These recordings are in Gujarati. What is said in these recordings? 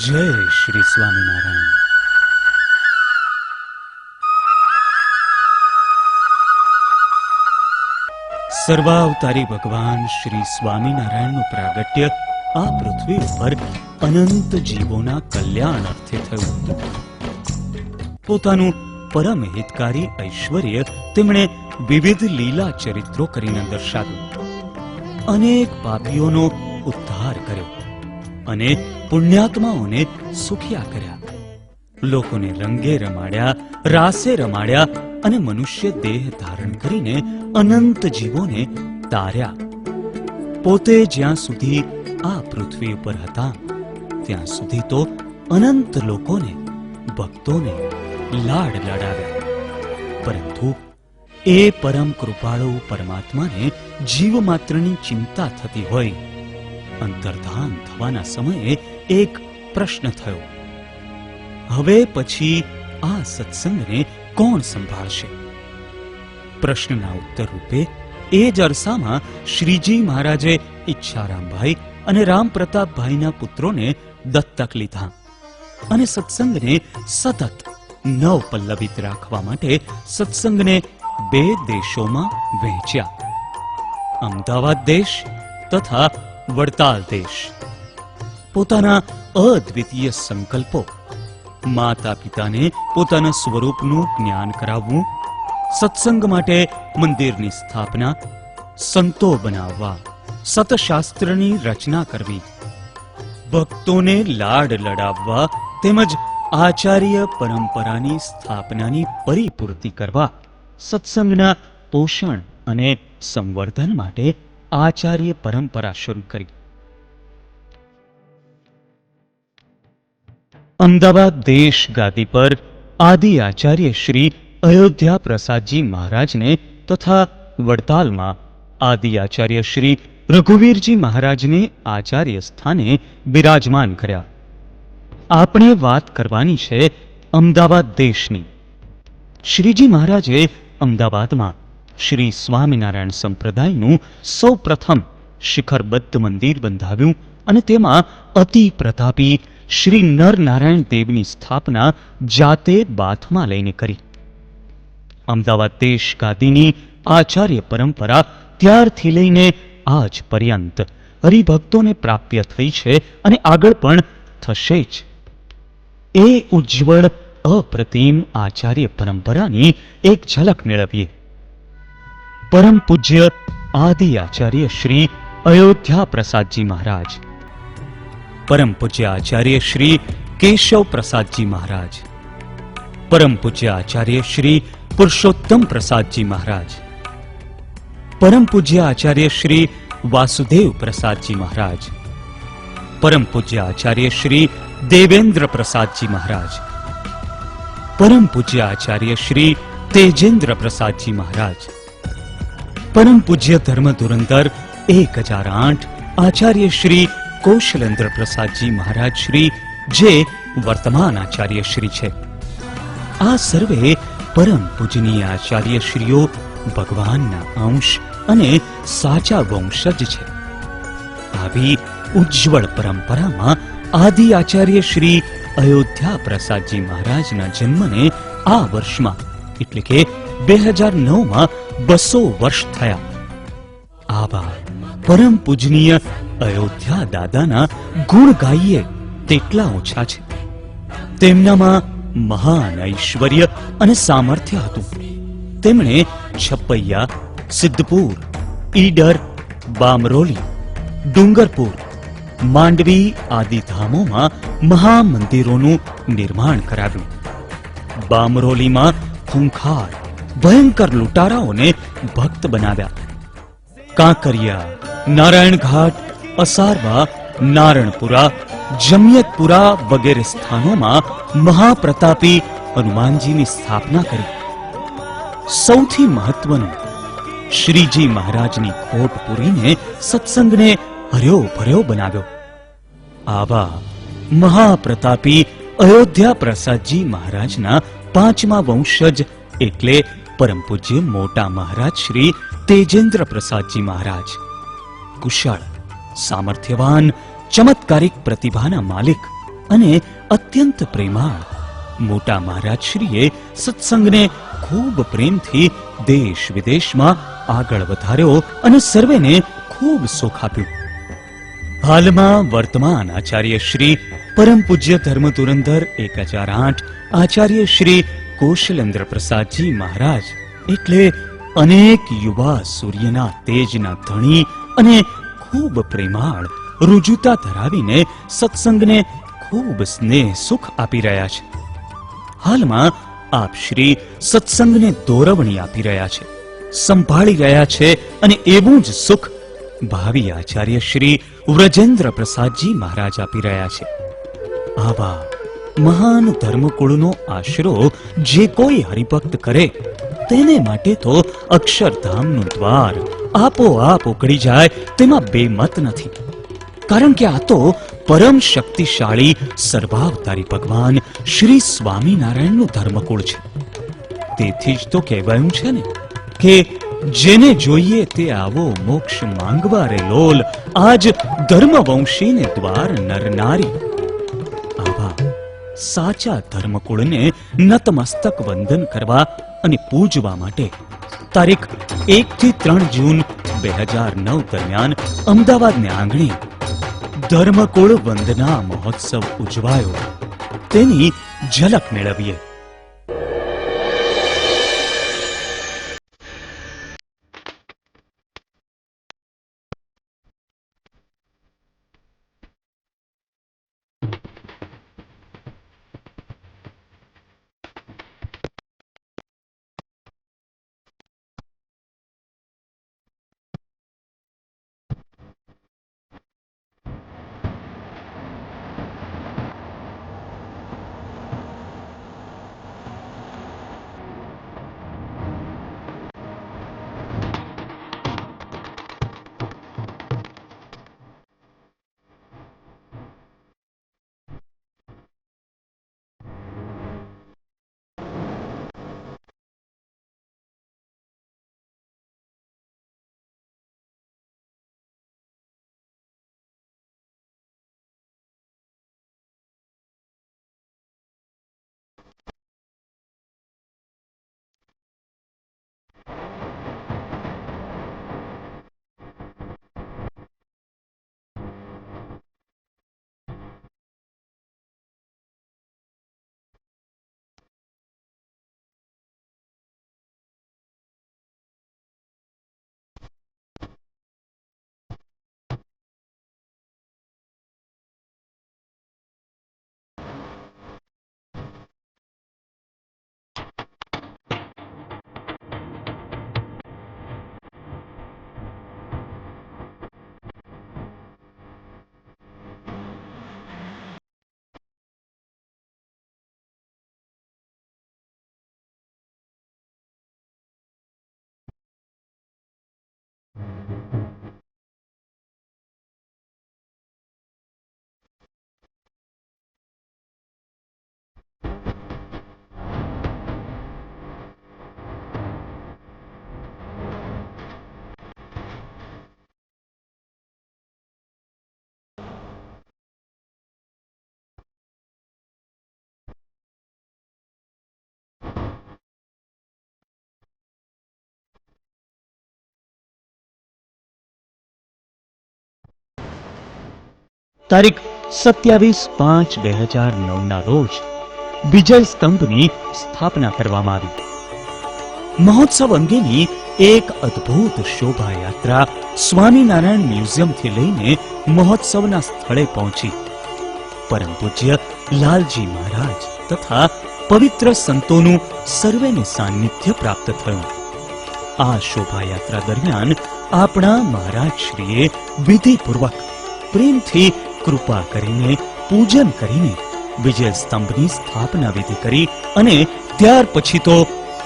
જય શ્રી સ્વામિનારાયણ. સર્વાવતારી ભગવાન શ્રી સ્વામિનારાયણનું પ્રાગટ્ય આ પૃથ્વી ઉપર અનંત જીવોના કલ્યાણ અર્થે થયું હતું. પોતાનું પરમ હિતકારી ઐશ્વર્ય તેમણે વિવિધ લીલા ચરિત્રો કરીને દર્શાવ્યું. અનેક પાપીઓનો ઉદ્ધાર કર્યો અને પુણ્યાત્માઓને સુખિયા કર્યા. લોકોને રંગે રમાડ્યા, રાસે રમાડ્યા અને મનુષ્ય દેહ ધારણ કરીને અનંત જીવોને તાર્યા. પોતે જ્યાં સુધી આ પૃથ્વી ઉપર હતા ત્યાં સુધી તો અનંત લોકોને, ભક્તોને લાડ લડાવ્યા. પરંતુ એ પરમ કૃપાળુ પરમાત્માને જીવ માત્રની ચિંતા થતી હોય. અંતર્ધાન થવાના સમયે એક પ્રશ્ન થયો, હવે પછી આ સત્સંગને કોણ સંભાળશે? પ્રશ્નના ઉત્તર રૂપે એ જ અરસામાં શ્રીજી મહારાજે ઈચ્છારામભાઈ અને રામપ્રતાપભાઈના પુત્રોને દત્તક લીધા અને સત્સંગને સતત નવપલ્લવિત રાખવા માટે સત્સંગને 2 દેશોમાં વહેંચ્યા, અમદાવાદ દેશ તથા વડતાલ દેશ. પોતાના અદ્વિતીય સંકલ્પો, માતા પિતાને પોતાના સ્વરૂપનું જ્ઞાન કરાવવું, સત્સંગ માટે મંદિરની સ્થાપના, સંતો બનાવવા, સતશાસ્ત્રની રચના કરવી, ભક્તોને લાડ લડાવવા તેમજ આચાર્ય પરંપરાની સ્થાપનાની પરિપૂર્તિ કરવા, સત્સંગના પોષણ અને સંવર્ધન માટે આચાર્ય પરંપરા શરૂ કરી. અમદાવાદ દેશ ગાદી પર આદિ આચાર્ય શ્રી અયોધ્યા પ્રસાદજી મહારાજને તથા વડતાલમાં આદિ આચાર્ય શ્રી રઘુવીરજી મહારાજને આચાર્ય સ્થાને બિરાજમાન કર્યા. આપણે વાત કરવાની છે અમદાવાદ દેશની. શ્રીજી મહારાજે અમદાવાદમાં શ્રી સ્વામિનારાયણ સંપ્રદાયનું સૌ પ્રથમ શિખરબદ્ધ મંદિર બંધાવ્યું અને તેમાં અતિ પ્રતાપી શ્રી નરનારાયણ દેવની સ્થાપના જાતે બાથમાં લઈને કરી. અમદાવાદ દેશ ગાદીની આચાર્ય પરંપરા ત્યારથી લઈને આજ પર્યંત હરિભક્તોને પ્રાપ્ય થઈ છે અને આગળ પણ થશે જ. એ ઉજ્જવળ અપ્રતિમ આચાર્ય પરંપરાની એક ઝલક મેળવીએ. પરમ પૂજ્ય આદિ આચાર્ય શ્રી અયોધ્યા પ્રસાદજી મહારાજ, પરમ પૂજ્ય આચાર્ય શ્રી કેશવ પ્રસાદજી મહારાજ, પરમ પૂજ્ય આચાર્ય શ્રી પુરુષોત્તમ પ્રસાદજી મહારાજ, પરમ પૂજ્ય આચાર્ય શ્રી વાસુદેવ પ્રસાદજી મહારાજ, પરમ પૂજ્ય આચાર્ય શ્રી દેવેન્દ્ર પ્રસાદજી મહારાજ, પરમ પૂજ્ય આચાર્ય શ્રી તેજેન્દ્ર પ્રસાદજી મહારાજ, પરમ પૂજ્ય ધર્મ ધુરંધર 1008 આચાર્ય શ્રી કૌશલેન્દ્ર પ્રસાદજી મહારાજ શ્રી, જે વર્તમાન આચાર્ય શ્રી છે. આ સર્વે પરમ પૂજનીય આચાર્ય શ્રીઓ ભગવાનના અંશ અને સાચા વંશજ છે. આવી ઉજ્જવળ પરંપરામાં આદિ આચાર્ય શ્રી અયોધ્યા પ્રસાદજી મહારાજના જન્મને આ વર્ષમાં એટલે કે 2009માં 200 વર્ષ થયા. આવા પરમ પૂજનીય અયોધ્યા દાદાના ગુણ ગાઈએ તેટલા ઓછા છે. તેમનામાં મહાન ઐશ્વર્ય અને સામર્થ્ય હતું. તેમણે છપૈયા, સિદ્ધપુર, ઈડર, બામરોલી, ડુંગરપુર, માંડવી આદિ ધામોમાં મહામંદિરોનું નિર્માણ કરાવ્યું. બામરોલીમાં ખૂંખાર ભયંકર લૂંટારાઓને ભક્ત બનાવ્યા. કાંકરિયા, નારાયણ ઘાટ, અસારવા, નારણપુરા, જમિયતપુરા વગેરે સ્થાનોમાં મહાપ્રતાપી હનુમાનજીની સ્થાપના કરી. સૌથી મહત્વનું, શ્રીજી મહારાજની ખોટ પૂરીને સત્સંગને હર્યો ભર્યો બનાવ્યો. આવા મહાપ્રતાપી અયોધ્યા પ્રસાદજી મહારાજના 5મા વંશજ એટલે પરમ પૂજ્ય મોટા મહારાજ શ્રી તેજેન્દ્ર પ્રસાદજી મહારાજ, કુશળ, સામર્થ્યવાન, ચમત્કારિક પ્રતિભાના માલિક, અને અત્યંત પ્રેમાળ મોટા મહારાજશ્રીએ સત્સંગને ખૂબ પ્રેમથી દેશ વિદેશમાં આગળ વધાર્યો અને સર્વેને ખૂબ સુખ આપ્યું. હાલમાં વર્તમાન આચાર્ય શ્રી પરમ પૂજ્ય ધર્મ ધુરંધર 1008 આચાર્ય શ્રી કૌશલેન્દ્ર પ્રસાદજી મહારાજ એટલે અનેક યુવા સૂર્યના તેજના ધણી અને ખૂબ પ્રેમાળ રુજુતા ધરાવીને સત્સંગને ખૂબ સ્નેહ સુખ આપી રહ્યા છે. હાલમાં આપ શ્રી સત્સંગને દોરવણી આપી રહ્યા છે, સંભાળી રહ્યા છે અને એવું જ સુખ ભાવિ આચાર્ય શ્રી વ્રજેન્દ્ર પ્રસાદજી મહારાજ આપી રહ્યા છે. આવા મહાન ધર્મકુળનો આશરો જે કોઈ હરિભક્ત કરે તેને માટે તો અક્ષરધામનું દ્વાર આપોઆપ ઉકળી જાય તેમાં બેમત નથી. કારણ કે આ તો પરમ શક્તિશાળી સર્વાવતારી ભગવાન શ્રી સ્વામિનારાયણનું ધર્મકુળ છે. તેથી જ તો કહેવાયું છે ને કે જેને જોઈએ તે આવો મોક્ષ માંગવા રે લોલ, આજ ધર્મવંશીને દ્વાર નર નારી. આવા સાચા ધર્મકુળને નતમસ્તક વંદન કરવા અને પૂજવા માટે તારીખ 1 થી 3 જૂન 2009 દરમિયાન અમદાવાદને આંગણે ધર્મકુળ વંદના મહોત્સવ ઉજવાયો. તેની ઝલક મેળવીએ. તારીખ 27/5/2009 રોજ વિજય સ્તંભની સ્થાપના કરવામાં આવી. મહોત્સવ અંગેની એક અદ્ભુત શોભાયાત્રા સ્વામિનારાયણ મ્યુઝિયમથી લઈને મહોત્સવના સ્થળે પહોંચી. પરમ પૂજ્ય લાલજી મહારાજ તથા પવિત્ર સંતોનું સર્વેને સાનિધ્ય પ્રાપ્ત થયું. આ શોભાયાત્રા દરમિયાન આપણા મહારાજશ્રીએ વિધિપૂર્વક પ્રેમથી કૃપા કરીને પૂજન કરીને વિજય સ્તંભની સ્થાપના વિધિ કરી અને ત્યાર પછી તો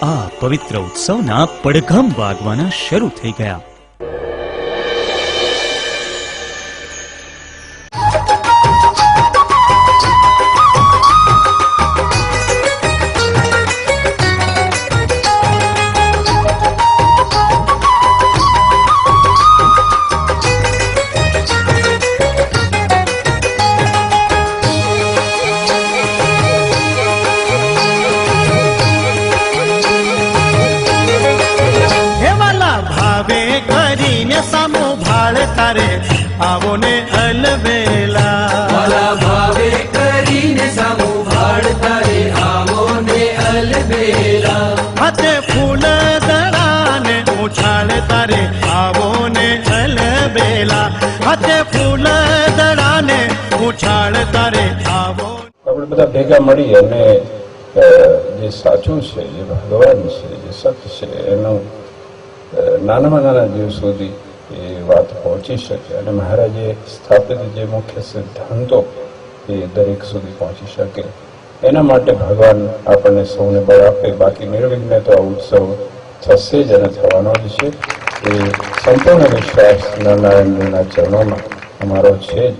આ પવિત્ર ઉત્સવના પડઘમ વાગવાના શરૂ થઈ ગયા. ને અલબેલા. વાલા ભાવે કરીને સામુ ભાળતા રે આવો ને અલબેલા. હાથે ફૂલ દડાને ઉછાળતા રે આવો ને અલબેલા. હાથે ફૂલ દડાને ઉછાળતા રે આવો. આપણે બધા ભેગા મળી અને જે સાચું છે, જે ભગવાન છે, જે સત્ય છે, એનું નાનામાં નાના જીવ સુધી એ વાત પહોંચી શકે અને મહારાજે સ્થાપિત જે મુખ્ય સિદ્ધાંતો એ દરેક સુધી પહોંચી શકે એના માટે ભગવાન આપણને સૌને બળ આપે. બાકી નિર્વિઘ્ને તો આ ઉત્સવ થશે જ અને થવાનો જ છે. એ સંપૂર્ણ વિશ્વાસ નારાયણજીના ચરણોમાં અમારો છે જ.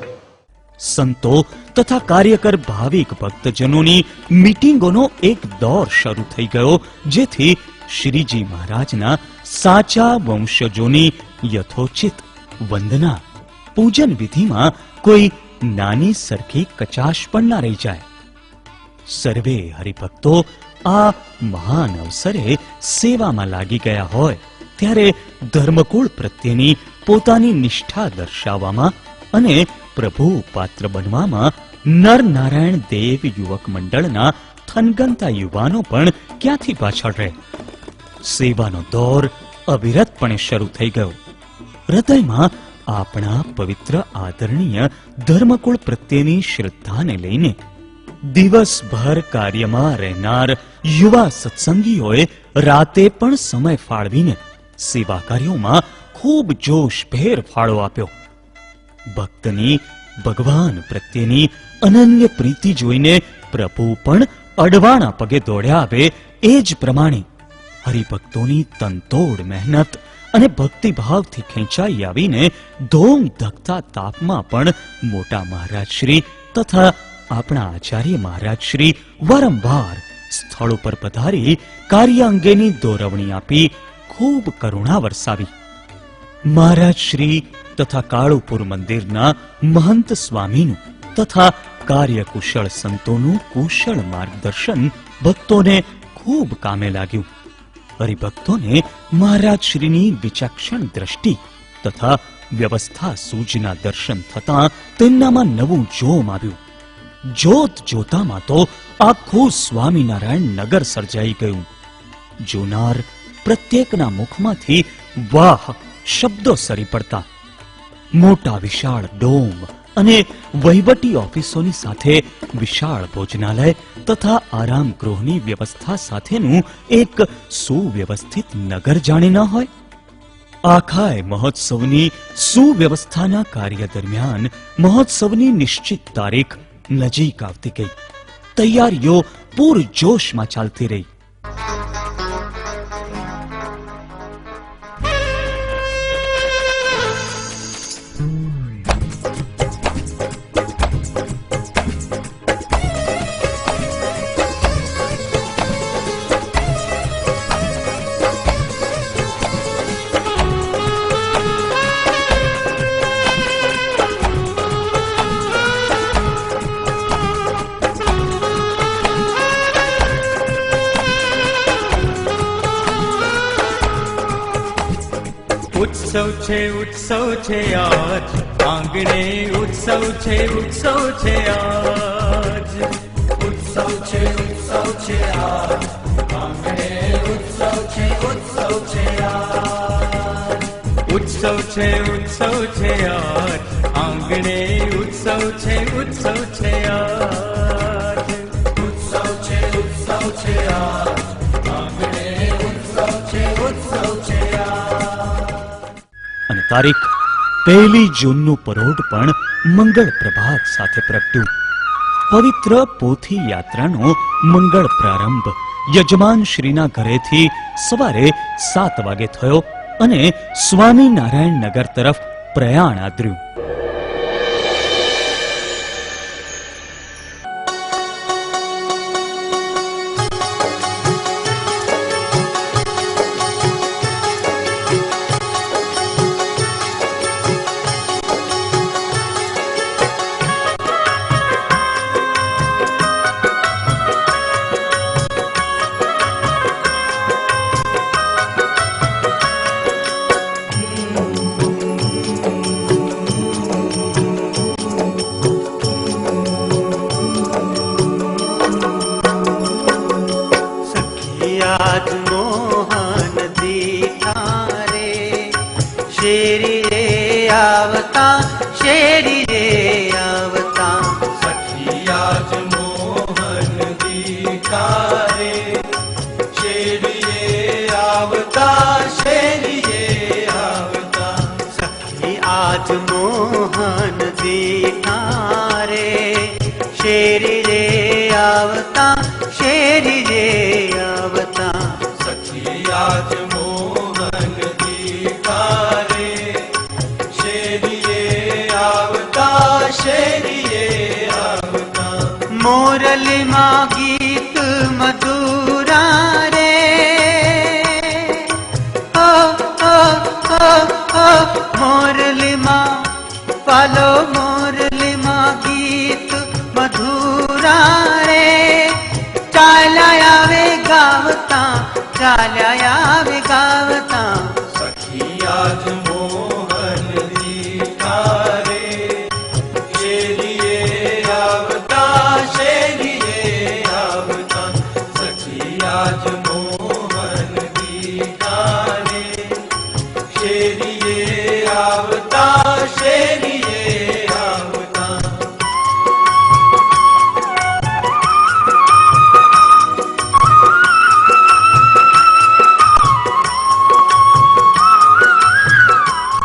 સંતો તથા કાર્યકર ભાવિક ભક્તજનોની મીટિંગોનો એક દોર શરૂ થઈ ગયો, જેથી શ્રીજી મહારાજના સાચા વંશજોની યથોચિત વંદના પૂજન વિધિમાં કોઈ નાની સરખી કચાશ પણ ના રહી જાય. સર્વે હરિભક્તો આ મહાન અવસરે સેવામાં લાગી ગયા હોય ત્યારે ધર્મકુળ પ્રત્યેની પોતાની નિષ્ઠા દર્શાવવામાં અને પ્રભુ પાત્ર બનવામાં નર નારાયણ દેવ યુવક મંડળના થનગનતા યુવાનો પણ ક્યાંથી પાછળ રહે. સેવાનો દોર અવિરતપણે શરૂ થઈ ગયો. હૃદયમાં આપણા પવિત્ર આદરણીય ધર્મકુળ પ્રત્યેની શ્રદ્ધાને લઈને દિવસભર કાર્યમાં રહેનાર યુવા સત્સંગીઓએ રાતે પણ સમય ફાળવીને સેવા કાર્યોમાં ખૂબ જોશભેર ફાળો આપ્યો. ભક્તની ભગવાન પ્રત્યેની અનન્ય પ્રીતિ જોઈને પ્રભુ પણ અડવાણા પગે દોડ્યા આવે. એ જ પ્રમાણે હરિભક્તોની તનતોડ મહેનત અને ભક્તિભાવથી ખેંચાઈ આવીને ધોમ ધકતા તાપમાં પણ મોટા મહારાજશ્રી તથા આપણા આચાર્ય મહારાજશ્રી વારંવાર સ્થળ ઉપર પધારી કાર્ય અંગેની દોરવણી આપી ખૂબ કરુણા વરસાવી. મહારાજશ્રી તથા કાળુપુર મંદિરના મહંત સ્વામીનું તથા કાર્યકુશળ સંતોનું કુશળ માર્ગદર્શન ભક્તોને ખૂબ કામે લાગ્યું. હરિભક્તોને મહારાજશ્રીની વિચક્ષણ દ્રષ્ટિ તથા વ્યવસ્થા સૂઝના દર્શન થતાં તેમનામાં નવું જોમ આવ્યું. જોત જોતામાં તો આખું સ્વામિનારાયણ નગર સર્જાઈ ગયું. જોનાર પ્રત્યેકના મુખમાંથી વાહ શબ્દો સરી પડતા. મોટા વિશાળ ડોમ અને વહીવટી ઓફિસોની સાથે વિશાળ ભોજનાલય તથા આરામ ગૃહની વ્યવસ્થા સાથેનું એક સુવ્યવસ્થિત નગર જાણે ન હોય. આખાય મહોત્સવની સુવ્યવસ્થાના કાર્ય દરમિયાન મહોત્સવની નિશ્ચિત તારીખ નજીક આવતી ગઈ. તૈયારીઓ પૂરજોશમાં ચાલતી રહી. ઉત્સવ છે આજ આંગણે ઉત્સવ છે આજ. ઉત્સવ છે આજ આંગણે ઉત્સવ છે આજ. ઉત્સવ છે આજ આંગણે ઉત્સવ છે આજ. ઉત્સવ છે આજ આંગણે ઉત્સવ છે આજ. અને તારીખ 1 જૂનનું પરોઢ પણ મંગળ પ્રભાત સાથે પ્રગટ્યું. પવિત્ર પોથી યાત્રાનો મંગળ પ્રારંભ યજમાન શ્રીના ઘરેથી સવારે 7 વાગે થયો અને સ્વામિનારાયણ નગર તરફ પ્રયાણ આદર્યું. શેરી રે આવતા. સખી આજ મોહન દીકારે શેરીએ આવતા શેરીએ આવતા. સખી આજ મોહન દીઠારે શેરી રે આવતા શેરી રે આવતા. સખી આજ મોહન દીકારે શેરીએ આવતા શેરીએ આવતા. મોરલીમાં ગીત મધુરા રે ઓ ઓ ઓ ઓ મોરલીમાં પાલો મોરલીમાં ગીત મધુરા રે. ચાલ્યા આવે ગાવતા ચાલ્યા આવે ગાવતા. સખી આજ મોહન દીકારે શેરીએ આવતા શેરીએ આવતા. સખી આજ મોહન દીકારે શેરીએ આવતા શેરીએ આવતા.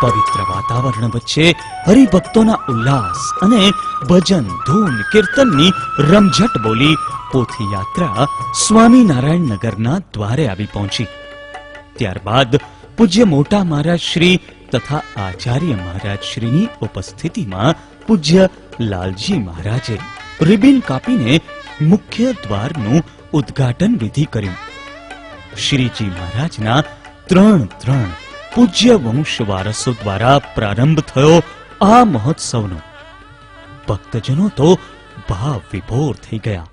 પવિત્ર વાતાવરણ વચ્ચે હરિભક્તોના ઉલ્લાસ અને ભજન ધૂન કીર્તનની રમઝટ બોલી પોથી યાત્રા સ્વામિનારાયણ નગરના દ્વારે આવી પહોંચી. ત્યારબાદ પૂજ્ય મોટા મહારાજ શ્રી તથા આચાર્ય મહારાજ શ્રીની ઉપસ્થિતિમાં પૂજ્ય લાલજી મહારાજે રિબિન કાપીને મુખ્ય દ્વારનું ઉદ્ઘાટન વિધિ કર્યું. શ્રીજી મહારાજના ત્રણ પૂજ્ય વંશ વારસો દ્વારા પ્રારંભ થયો આ મહોત્સવનો ભક્તજનો તો ભાવ વિભોર થઈ ગયા.